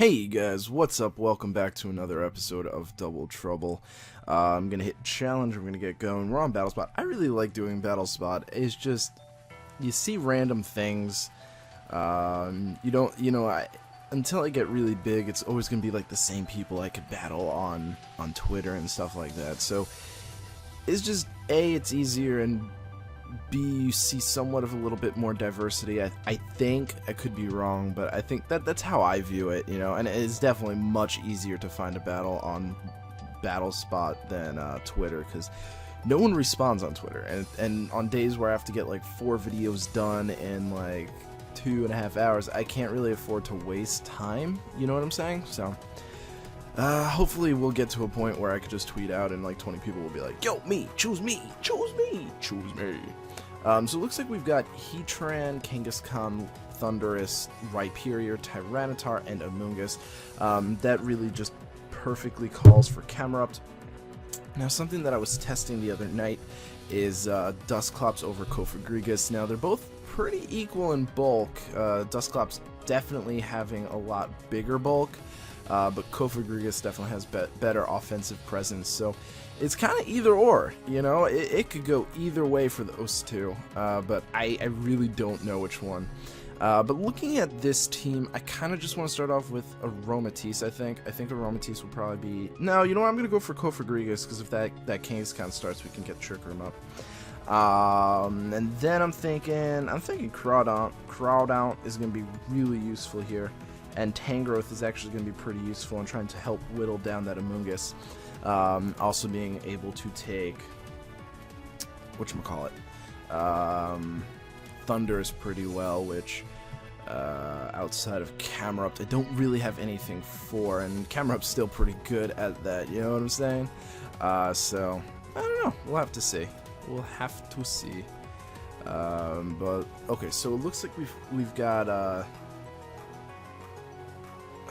Hey guys, what's up? Welcome back to another episode of Double Trouble. I'm gonna hit challenge, we're gonna get going. We're on Battle Spot. I really like doing Battle Spot. It's just, you see random things. Until I get really big, it's always gonna be like the same people I could battle on Twitter and stuff like that. So, it's just, A, it's easier, and B, you see somewhat of a little bit more diversity. I think, I could be wrong, but I think that's how I view it, and it's definitely much easier to find a battle on Battle Spot than Twitter, because no one responds on Twitter, and on days where I have to get like 4 videos done in like 2.5 hours, I can't really afford to waste time, you know what I'm saying? So hopefully we'll get to a point where I could just tweet out and like 20 people will be like, yo, me, choose me, choose me, choose me. So it looks like we've got Heatran, Kangaskhan, Thundurus, Rhyperior, Tyranitar, and Amoonguss. That really just perfectly calls for Camerupt. Now, something that I was testing the other night is Dusclops over Cofagrigus. Now, they're both pretty equal in bulk. Dusclops definitely having a lot bigger bulk, but Cofagrigus definitely has better offensive presence. So it's kind of either or, it could go either way for those two, but I really don't know which one. But looking at this team, I kind of just want to start off with Aromatisse, I think. I think Aromatisse will probably be... No, you know what? I'm going to go for Cofagrigus, because if that Kangaskhan starts, we can get Trick Room up. And then I'm thinking Crawdaunt is going to be really useful here. And Tangrowth is actually going to be pretty useful in trying to help whittle down that Amoonguss. Also being able to take... whatchamacallit? Thundurus pretty well, which... outside of Camerupt, I don't really have anything for, and Camerupt's still pretty good at that, you know what I'm saying? So, I don't know, we'll have to see. We'll have to see. But, okay, so it looks like we've got,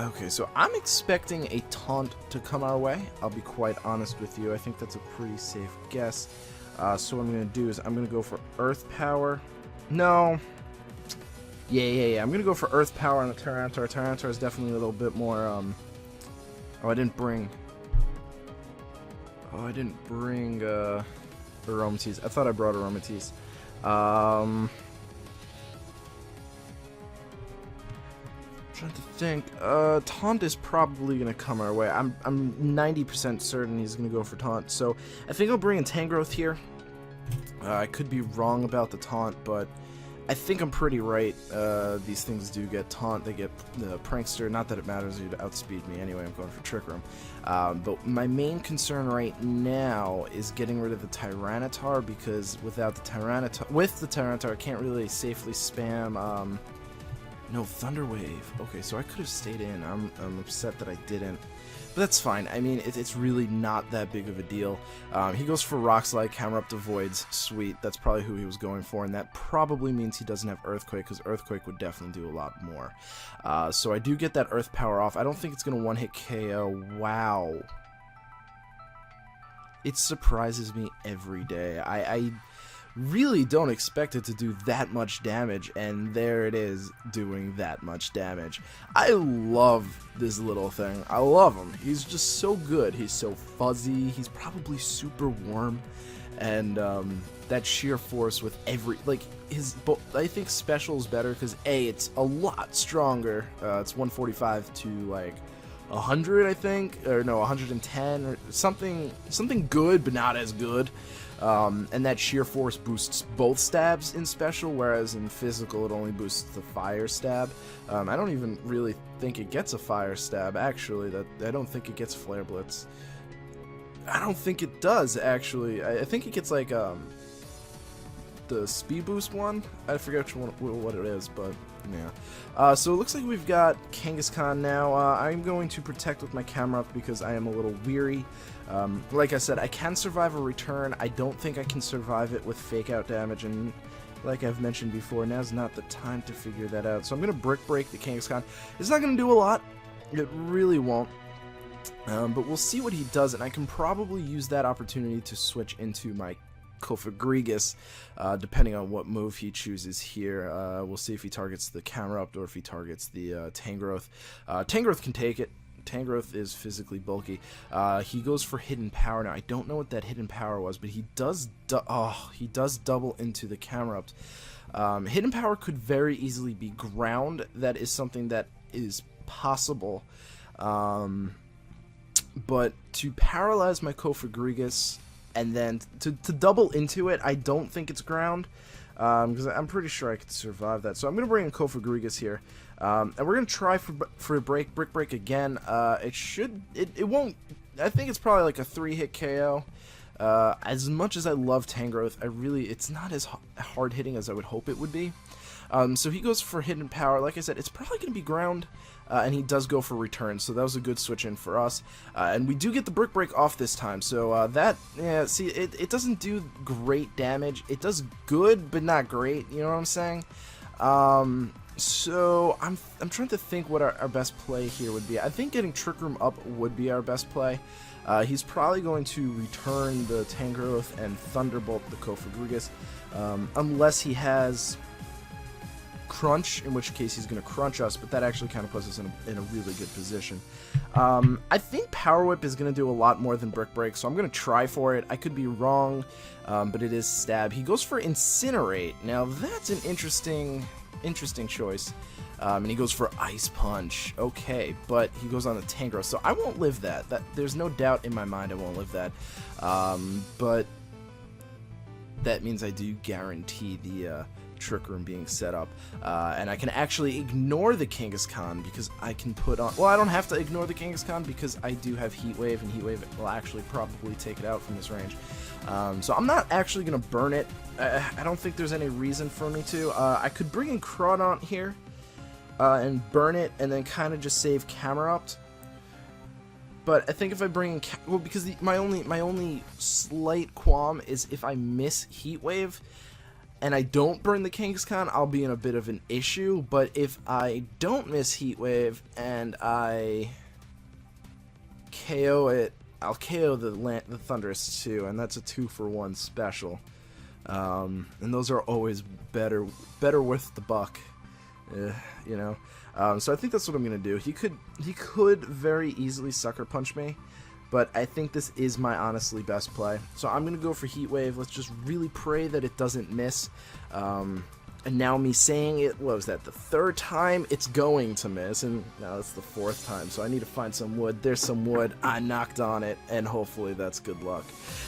okay, so I'm expecting a taunt to come our way. I'll be quite honest with you. I think that's a pretty safe guess. So what I'm going to do is I'm going to go for Earth Power. No. Yeah. I'm going to go for Earth Power on the Tyranitar. Tyranitar is definitely a little bit more, Oh, I didn't bring Aromatisse. I thought I brought Aromatisse. Trying to think. Taunt is probably gonna come our way. I'm 90% certain he's gonna go for Taunt. So I think I'll bring in Tangrowth here. I could be wrong about the Taunt, but I think I'm pretty right. These things do get Taunt. They get the Prankster. Not that it matters. You'd outspeed me anyway. I'm going for Trick Room. But my main concern right now is getting rid of the Tyranitar, because with the Tyranitar, I can't really safely spam. No, Thunder Wave. Okay, so I could have stayed in. I'm upset that I didn't. But that's fine. I mean, it's really not that big of a deal. He goes for Rock Slide, Camerupt avoids. Sweet. That's probably who he was going for, and that probably means he doesn't have Earthquake, because Earthquake would definitely do a lot more. So I do get that Earth Power off. I don't think it's going to one-hit KO. Wow. It surprises me every day. I really don't expect it to do that much damage, and there it is doing that much damage. I love this little thing. I love him. He's just so good. He's so fuzzy. He's probably super warm, and that sheer force with every, like, I think special is better because A, it's a lot stronger. It's 145 to like 100, I think, or no, 110 or something good but not as good. And that sheer force boosts both stabs in special, whereas in physical it only boosts the fire stab. I don't even really think it gets a fire stab, actually. I don't think it gets Flare Blitz. I don't think it does, actually. I think it gets like the speed boost one. I forget what it is, but yeah. So it looks like we've got Kangaskhan now. I'm going to protect with my Camerupt because I am a little weary. Like I said, I can survive a return. I don't think I can survive it with fake out damage, and like I've mentioned before, now's not the time to figure that out. So I'm going to Brick Break the Kangaskhan. It's not going to do a lot. It really won't. But we'll see what he does, and I can probably use that opportunity to switch into my Kofagrigus, depending on what move he chooses here. We'll see if he targets the Camerupt or if he targets the Tangrowth. Tangrowth can take it. Tangrowth is physically bulky. He goes for Hidden Power. Now, I don't know what that Hidden Power was, but he does double into the Camerupt. Hidden Power could very easily be Ground. That is something that is possible. But to paralyze my Kofagrigus and then to double into it, I don't think it's Ground. Because I'm pretty sure I could survive that. So I'm going to bring in Kofagrigus here. And we're going to try for a Brick Break again. It won't, I think it's probably like a 3-hit KO. As much as I love Tangrowth, it's not as hard hitting as I would hope it would be. So he goes for Hidden Power. Like I said, it's probably going to be Ground. And he does go for Return, so that was a good switch in for us. And we do get the Brick Break off this time, so see, it doesn't do great damage. It does good, but not great, you know what I'm saying? So I'm trying to think what our best play here would be. I think getting Trick Room up would be our best play. He's probably going to return the Tangrowth and Thunderbolt the Kofagrigus, unless he has Crunch, in which case he's going to crunch us, but that actually kind of puts us in a really good position. I think Power Whip is going to do a lot more than Brick Break, so I'm going to try for it. I could be wrong, but it is Stab. He goes for Incinerate. Now that's an interesting choice. And he goes for Ice Punch. Okay, but he goes on the Tangrowth, so I won't live that. There's no doubt in my mind I won't live that. But that means I do guarantee the Trick Room being set up, and I can actually ignore the Kangaskhan because I can put on, well, I don't have to ignore the Kangaskhan because I do have Heat Wave, and Heat Wave will actually probably take it out from this range. So I'm not actually going to burn it. I don't think there's any reason for me to. I could bring in Crawdaunt here and burn it and then kind of just save Camerupt. But I think if I bring in, well, because my only slight qualm is if I miss Heat Wave and I don't burn the Kangaskhan, I'll be in a bit of an issue. But if I don't miss Heat Wave and I KO it, I'll KO the Thundurus too, and that's a 2-for-1 special. And those are always better worth the buck, you know. So I think that's what I'm gonna do. He could very easily Sucker Punch me, but I think this is my honestly best play. So I'm going to go for Heat Wave. Let's just really pray that it doesn't miss. And now me saying it, what was that, the 3rd time it's going to miss, and now it's the 4th time, so I need to find some wood. There's some wood. I knocked on it, and hopefully that's good luck.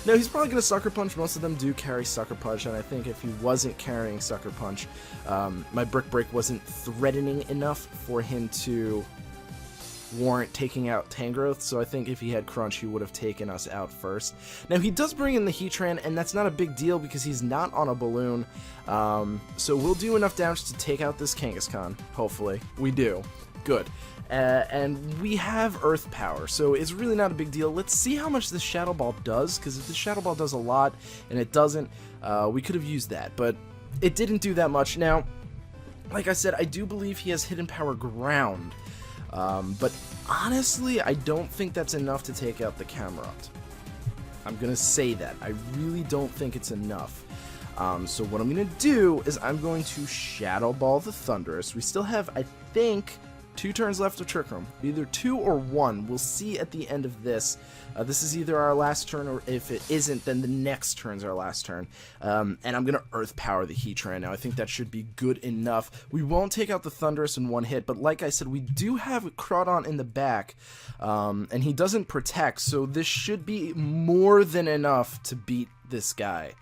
Now, he's probably going to Sucker Punch. Most of them do carry Sucker Punch, and I think if he wasn't carrying Sucker Punch, my Brick Break wasn't threatening enough for him to warrant taking out Tangrowth, so I think if he had Crunch, he would have taken us out first. Now, he does bring in the Heatran, and that's not a big deal because he's not on a balloon, so we'll do enough damage to take out this Kangaskhan, hopefully. We do. Good. And we have Earth Power, so it's really not a big deal. Let's see how much this Shadow Ball does, because if the Shadow Ball does a lot, and it doesn't, we could have used that, but it didn't do that much. Now, like I said, I do believe he has Hidden Power Ground, but honestly, I don't think that's enough to take out the Camerupt. I'm going to say that. I really don't think it's enough. So what I'm going to do is I'm going to Shadow Ball the Thundurus. We still have, I think, 2 turns left of Trick Room. Either 2 or 1. We'll see at the end of this. This is either our last turn, or if it isn't, then the next turn's our last turn. And I'm going to Earth Power the Heatran now. I think that should be good enough. We won't take out the Thundurus in 1 hit, but like I said, we do have Crawdaunt in the back, and he doesn't protect, so this should be more than enough to beat this guy.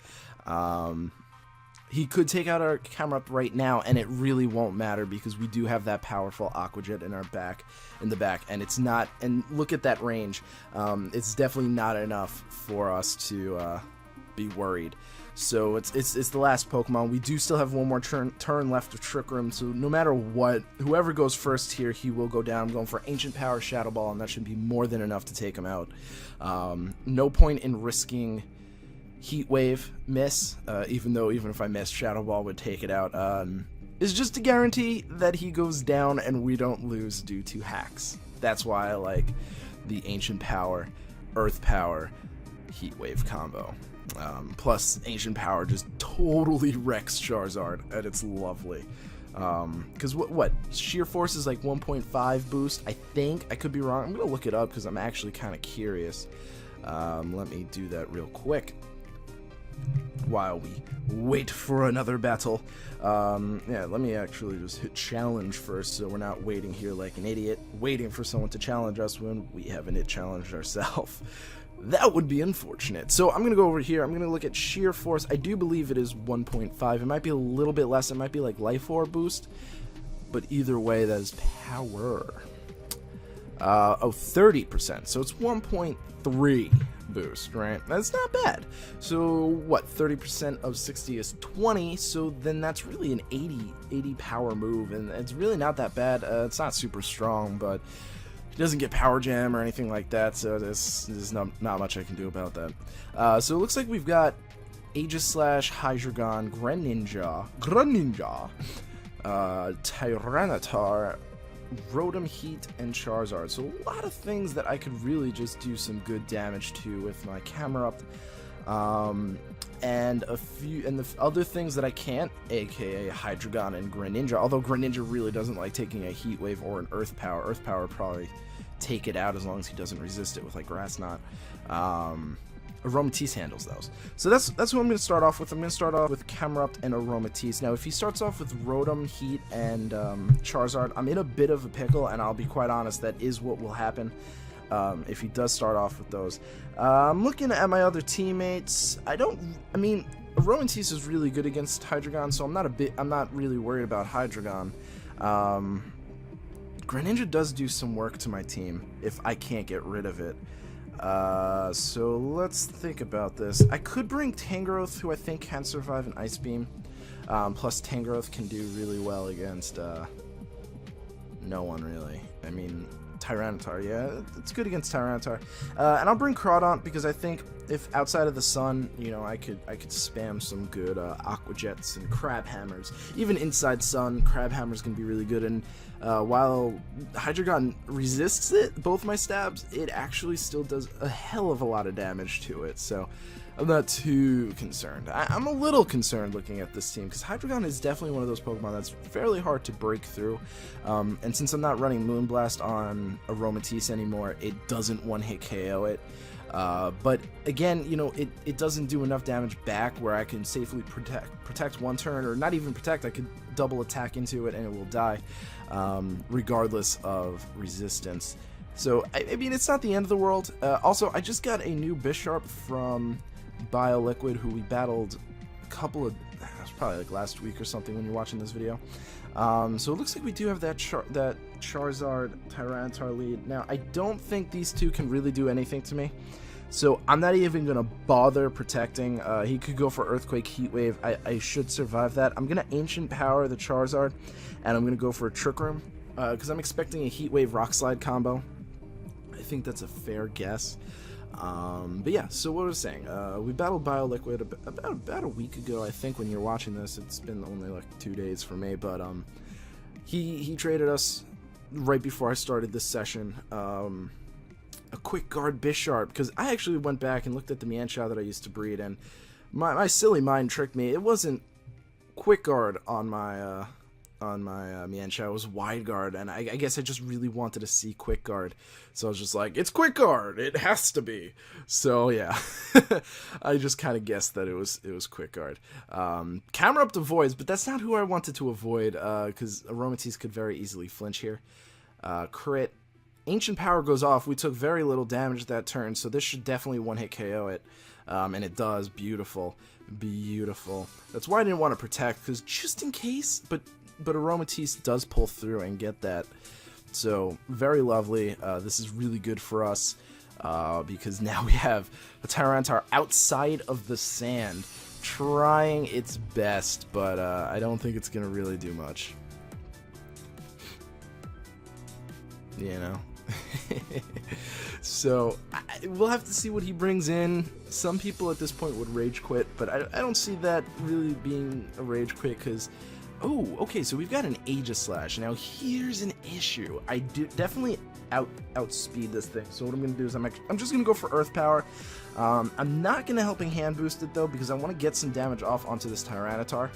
He could take out our Camerupt right now, and it really won't matter because we do have that powerful Aqua Jet in the back, and it's not. And look at that range; it's definitely not enough for us to be worried. So it's the last Pokemon. We do still have 1 more turn left of Trick Room, so no matter what, whoever goes first here, he will go down. I'm going for Ancient Power, Shadow Ball, and that should be more than enough to take him out. No point in risking Heat Wave miss, even if I missed, Shadow Ball would take it out. Is just to guarantee that he goes down and we don't lose due to hacks. That's why I like the Ancient Power, Earth Power, Heat Wave combo. Plus, Ancient Power just totally wrecks Charizard, and it's lovely. Because what? Sheer Force is like 1.5 boost, I think. I could be wrong. I'm going to look it up because I'm actually kind of curious. Let me do that real quick while we wait for another battle. Yeah, let me actually just hit challenge first, so we're not waiting here like an idiot, waiting for someone to challenge us when we haven't hit challenge ourselves. That would be unfortunate. So I'm going to go over here. I'm going to look at Sheer Force. I do believe it is 1.5. It might be a little bit less. It might be like Life Orb boost. But either way, that is power. 30%. So it's 1.3 boost, right? That's not bad. So what? 30% of 60 is 20. So then that's really an 80 power move. And it's really not that bad. It's not super strong, but he doesn't get Power Jam or anything like that, so there's not much I can do about that. So it looks like we've got Aegislash, Hydreigon, Greninja, Tyranitar, Rotom, Heat, and Charizard. So a lot of things that I could really just do some good damage to with my camera up. And the other things that I can't, aka Hydreigon and Greninja, although Greninja really doesn't like taking a Heat Wave or an Earth Power. Earth Power would probably take it out as long as he doesn't resist it with like Grass Knot. Aromatisse handles those. So that's who I'm going to start off with. I'm going to start off with Camerupt and Aromatisse. Now if he starts off with Rotom, Heat, and Charizard, I'm in a bit of a pickle, and I'll be quite honest, that is what will happen. If he does start off with those. I'm looking at my other teammates. I mean, Aromatisse is really good against Hydreigon, so I'm not really worried about Hydreigon. Greninja does do some work to my team if I can't get rid of it. So let's think about this. I could bring Tangrowth, who I think can survive an Ice Beam. Plus Tangrowth can do really well against no one really. I mean, Tyranitar, yeah, it's good against Tyranitar. And I'll bring Crawdaunt because I think if outside of the sun, you know, I could spam some good Aqua Jets and Crab Hammers. Even inside sun, Crab Hammers can be really good. And while Hydreigon resists both my stabs, it actually still does a hell of a lot of damage to it. So I'm not too concerned. I'm a little concerned looking at this team because Hydreigon is definitely one of those Pokemon that's fairly hard to break through. And since I'm not running Moonblast on Aromatisse anymore, it doesn't one-hit KO it. But again, you know, it doesn't do enough damage back where I can safely protect one turn, or not even protect, I could double attack into it and it will die, regardless of resistance. So, I mean, it's not the end of the world. Also, I just got a new Bisharp from BioLiquid, who we battled it was probably like last week or something when you're watching this video. So it looks like we do have that Charizard Tyranitar lead. Now, I don't think these two can really do anything to me, so I'm not even going to bother protecting. He could go for Earthquake, Heat Wave. I should survive that. I'm going to Ancient Power the Charizard, and I'm going to go for a Trick Room, because I'm expecting a Heat Wave Rock Slide combo. I think that's a fair guess. But yeah, so what I was saying, we battled BioLiquid about a week ago, I think, when you're watching this. It's been only like 2 days for me, but he traded us right before I started this session a Quick Guard Bisharp, because I actually went back and looked at the Mienshao that I used to breed, and my silly mind tricked me. It wasn't Quick Guard on my Mienshao, it was Wide Guard, and I guess I just really wanted to see Quick Guard, so I was just like, it's Quick Guard, it has to be. So yeah, I just kind of guessed that it was Quick Guard. Camerupt avoids, but that's not who I wanted to avoid, because Aromatisse could very easily flinch here. Crit. Ancient Power goes off. We took very little damage that turn, so this should definitely one-hit KO it. And it does. Beautiful. Beautiful. That's why I didn't want to protect, because just in case, but Aromatisse does pull through and get that. So, very lovely. This is really good for us, because now we have a Tyranitar outside of the sand, trying its best, but I don't think it's going to really do much. You know? So, we'll have to see what he brings in. Some people at this point would rage quit, but I don't see that really being a rage quit, because Oh, okay, so we've got an Aegislash. Now, here's an issue. I do definitely outspeed this thing. So what I'm going to do is I'm just going to go for Earth Power. I'm not going to Helping Hand boost it, though, because I want to get some damage off onto this Tyranitar.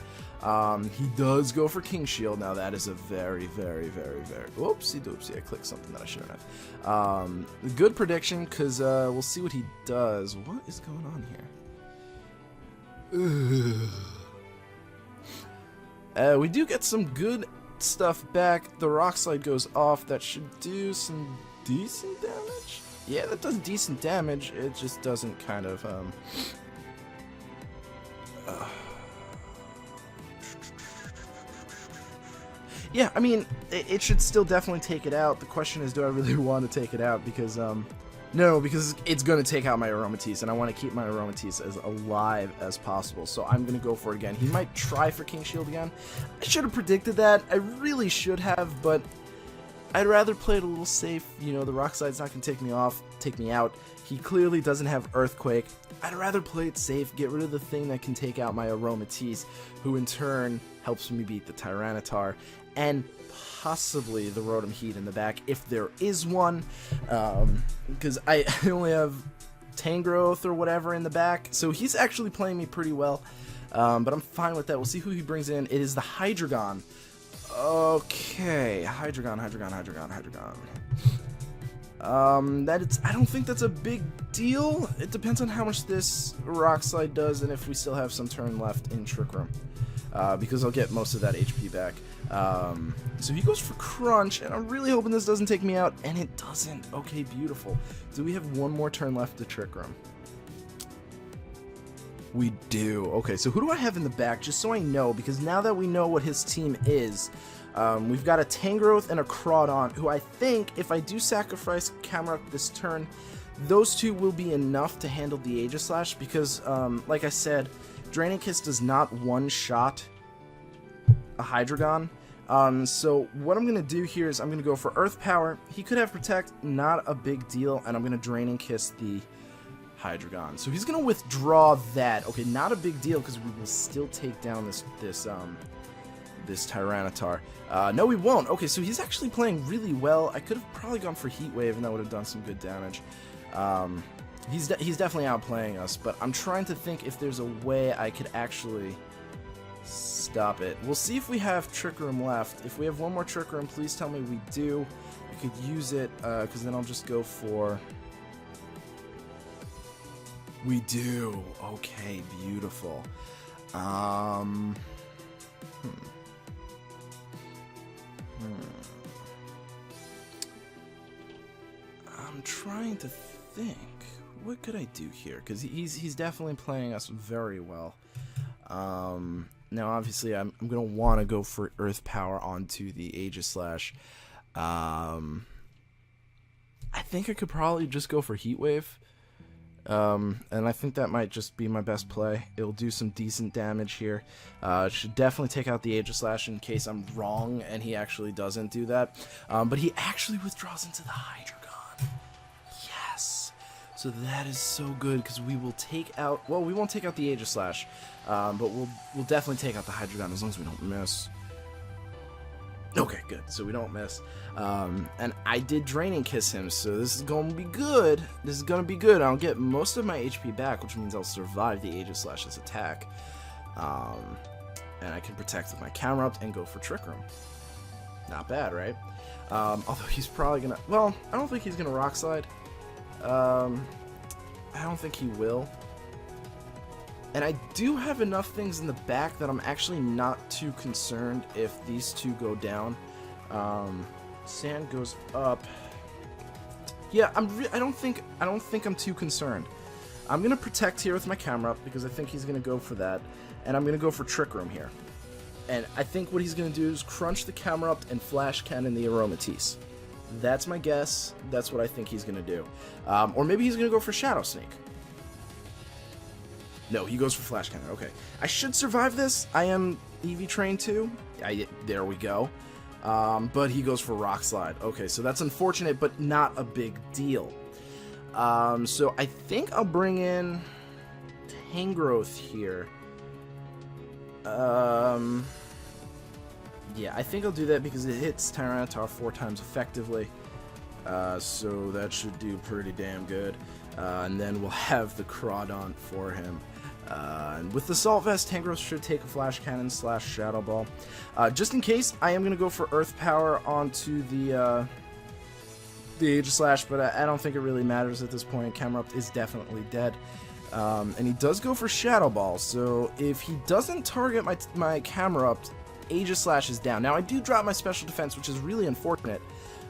He does go for King Shield. Now, that is a very, very, very, very... Oopsie-doopsie, I clicked something that I shouldn't have. Good prediction, because we'll see what he does. What is going on here? We do get some good stuff back. The Rock Slide goes off. That should do some decent damage. Yeah, that does decent damage. It just doesn't kind of yeah, I mean, it should still definitely take it out. The question is, do I really want to take it out? Because no, because it's going to take out my Aromatisse, and I want to keep my Aromatisse as alive as possible, so I'm going to go for it again. He might try for King Shield again. I should have predicted that. I really should have, but I'd rather play it a little safe. You know, the Rock Slide's not going to take me out. He clearly doesn't have Earthquake. I'd rather play it safe, get rid of the thing that can take out my Aromatisse, who in turn helps me beat the Tyranitar, and possibly the Rotom Heat in the back, if there is one, because I only have Tangrowth or whatever in the back, so he's actually playing me pretty well, but I'm fine with that. We'll see who he brings in. It is the Hydreigon. Okay, Hydreigon. I don't think that's a big deal. It depends on how much this Rock Slide does, and if we still have some turn left in Trick Room. Because I'll get most of that HP back. So he goes for Crunch, and I'm really hoping this doesn't take me out, and it doesn't. Okay, beautiful. Do we have one more turn left to Trick Room? We do. Okay, so who do I have in the back, just so I know, because now that we know what his team is, we've got a Tangrowth and a Crawdon, who I think, if I do sacrifice Camerupt this turn, those two will be enough to handle the Aegislash, because, like I said, Draining Kiss does not one-shot a Hydreigon. So what I'm going to do here is I'm going to go for Earth Power. He could have Protect, not a big deal, and I'm going to Draining Kiss the Hydreigon. So he's going to withdraw that. Okay, not a big deal, because we will still take down this Tyranitar. No, we won't. Okay, so he's actually playing really well. I could have probably gone for Heat Wave, and that would have done some good damage. He's definitely outplaying us, but I'm trying to think if there's a way I could actually stop it. We'll see if we have Trick Room left. If we have one more Trick Room, please tell me we do. I could use it, because then I'll just go for... We do. Okay, beautiful. I'm trying to think. What could I do here? Because he's definitely playing us very well. Now, obviously, I'm going to want to go for Earth Power onto the Aegislash. I think I could probably just go for Heat Wave. And I think that might just be my best play. It'll do some decent damage here. Should definitely take out the Aegislash in case I'm wrong and he actually doesn't do that. But he actually withdraws into the Hydreigon. Yes! So that is so good, because we will take out... Well, we won't take out the Aegislash, but we'll definitely take out the Hydreigon as long as we don't miss. Okay, good. So we don't miss. And I did Draining Kiss him, so this is going to be good. This is going to be good. I'll get most of my HP back, which means I'll survive the Aegislash's attack. And I can protect with my Camerupt and go for Trick Room. Not bad, right? Although he's probably going to... Well, I don't think he's going to Rock Slide. I don't think he will. And I do have enough things in the back that I'm actually not too concerned if these two go down. Sand goes up. Yeah, I don't think I'm too concerned. I'm gonna protect here with my Camerupt because I think he's gonna go for that, and I'm gonna go for Trick Room here. And I think what he's gonna do is crunch the Camerupt and Flash Cannon the Aromatisse. That's my guess. That's what I think he's gonna do. Or maybe he's gonna go for Shadow Sneak. No, he goes for Flash Cannon. Okay. I should survive this. I am EV trained too. There we go. But he goes for Rock Slide. Okay, so that's unfortunate, but not a big deal. So I think I'll bring in Tangrowth here. Yeah, I think I'll do that because it hits Tyranitar 4 times effectively. So that should do pretty damn good. And then we'll have the Crawdaunt for him. And with the Salt Vest, Tangrowth should take a Flash Cannon / Shadow Ball. Just in case, I am going to go for Earth Power onto the Aegislash, but I don't think it really matters at this point. Camerupt is definitely dead. And he does go for Shadow Ball, so if he doesn't target my Camerupt, Aegislash is down. Now, I do drop my special defense, which is really unfortunate.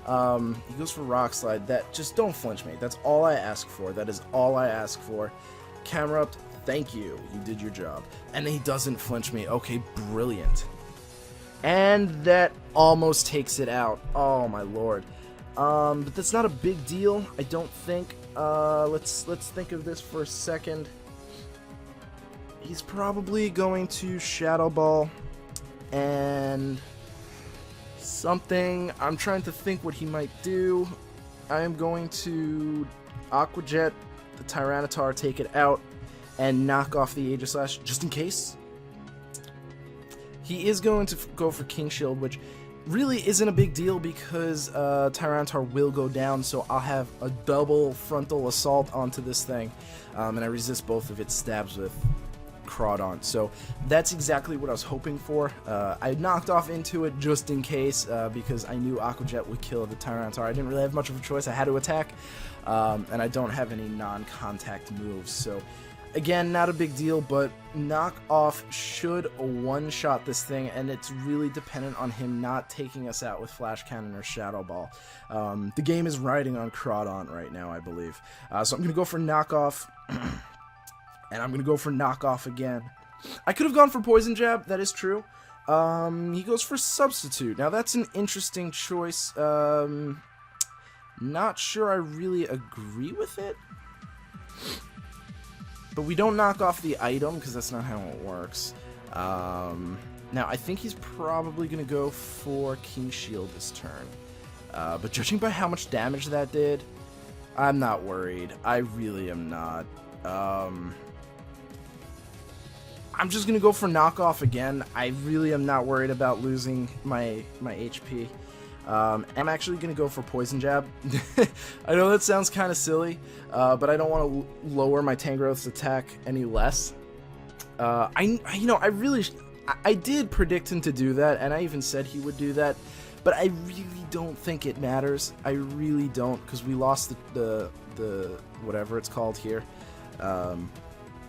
He goes for Rock Slide. That, just don't flinch me. That's all I ask for. That is all I ask for. Camerupt, thank you. You did your job. And he doesn't flinch me. Okay, brilliant. And that almost takes it out. Oh, my lord. But that's not a big deal, I don't think. Let's think of this for a second. He's probably going to Shadow Ball and something. I'm trying to think what he might do. I am going to Aqua Jet the Tyranitar, take it out, and knock off the Aegislash just in case. He is going to go for King Shield, which really isn't a big deal because Tyranitar will go down, so I'll have a double frontal assault onto this thing, and I resist both of its stabs with Crawdaunt. So that's exactly what I was hoping for. I knocked off into it just in case because I knew Aqua Jet would kill the Tyranitar. I didn't really have much of a choice. I had to attack, and I don't have any non-contact moves, so again, not a big deal, but knock off should one-shot this thing, and it's really dependent on him not taking us out with Flash Cannon or Shadow Ball. The game is riding on Crawdaunt right now, I believe. So I'm going to go for knockoff, and I'm going to go for knockoff again. I could have gone for Poison Jab, that is true. He goes for Substitute. Now, that's an interesting choice. Not sure I really agree with it. But we don't knock off the item, because that's not how it works. Now, I think he's probably going to go for King Shield this turn. But judging by how much damage that did, I'm not worried. I really am not. I'm just going to go for knockoff again. I really am not worried about losing my HP. I'm actually going to go for Poison Jab. I know that sounds kind of silly, but I don't want to lower my Tangrowth's attack any less. I did predict him to do that, and I even said he would do that, but I really don't think it matters. I really don't, because we lost the whatever it's called here.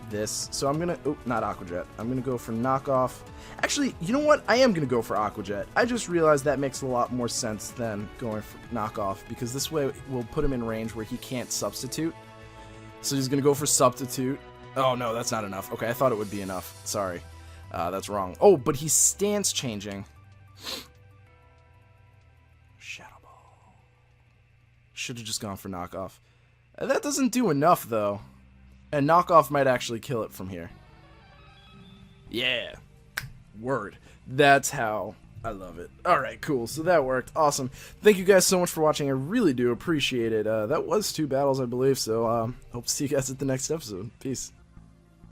This. So I'm gonna, oh, not Aqua Jet. I'm gonna go for knockoff. Actually, you know what? I am gonna go for Aqua Jet. I just realized that makes a lot more sense than going for knockoff, because this way we'll put him in range where he can't substitute. So he's gonna go for substitute. Oh no, that's not enough. Okay, I thought it would be enough. Sorry. That's wrong. Oh, but he's stance changing. Shadow Ball. Should have just gone for knockoff. That doesn't do enough, though. And knockoff might actually kill it from here. Yeah. Word. That's how I love it. Alright, cool. So that worked. Awesome. Thank you guys so much for watching. I really do appreciate it. That was 2 battles, I believe. So hope to see you guys at the next episode. Peace.